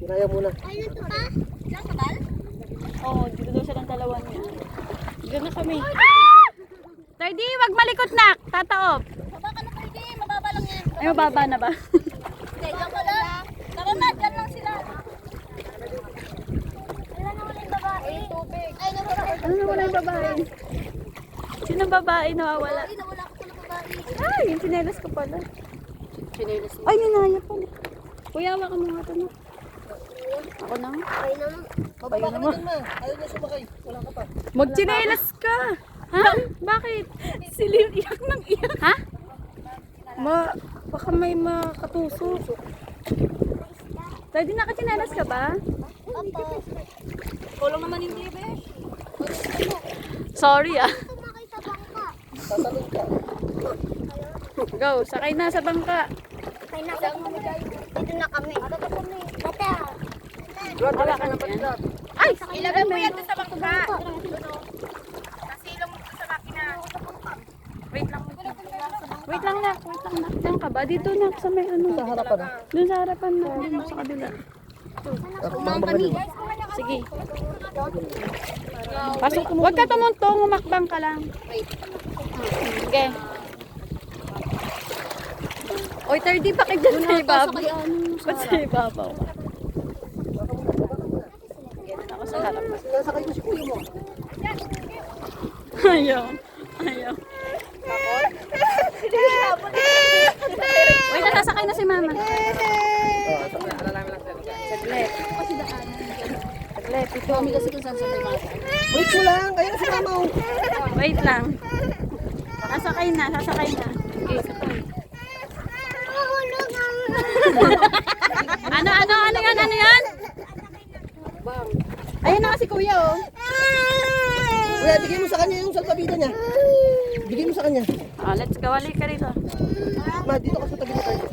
Sinaya muna. Ay, nito pa? Diyan ka, Bal? Oo, dito daw siya ng dalawa niya. Diyan na kami. Tardy, wag malikot na. Tataob. Baba ka na, Ferdy. Mababa lang yan. Ay, mababa na ba? Hindi, diyan ka lang. Tara na, diyan lang sila. Wala na wala yung babae. Tubig. Ay, nawala ko. Ano nawala yung babae? Sino babae nawawala? Ay, nawala ko pala babae. Ay, yung sinelas ko pala. Ay, ninaya pala. Kuya, hawa ka mo nga ito na. Ako na. Ay, naman. Bababa ka na dun, ma. Ayaw niya sumakay. Wala ka pa. Magchinelas ka! Ha? Bakit? Sila yung iyak ng iyak. Ha? Baka may makatuso. Tardy, nakachinelas ka ba? Opo. Kulong naman hindi, besh. Sorry ah. Tumakay sa bangka. Tatalon ka. Go, sakay na sa bangka. Ay, nasa kami. Dito na kami. Dito kami. Bata. Brad, wala ka na pagkat. Ay! Ilagay mo yan sa bangka. Nasilong mo sa makina. Wait lang. Wait lang na. Wait lang na. Diyan ka ba? Dito na sa may ano. Sa harapan na. Doon sa harapan na. Doon sa kabila. Umang kami. Sige. Pasok. Huwag ka tumuntong. Umakbang ka lang. Sige. Oy, 30 pa kayo dyan sa ibabaw. Ba't sa ibabaw? Ako sa harapan. Sinasakay mo si kuya mo. Ayaw. Ayaw. Wait, nasasakay na si mama. Saglit. Saglit. Ito. Kami kasi kung saan sabay mama. Wait mo lang. Kaya si mama. Oh. Wait lang. Sasakay na. Sasakay na. Okay, sakay. Ano yan? Ano yan? Ayun na si kuya, oh. Kuya, bigay mo sa kanya yung salpabida niya. Bigay mo sa kanya. Let's go. Wali ka rito. Ma, dito ka sa tabi mo tayo.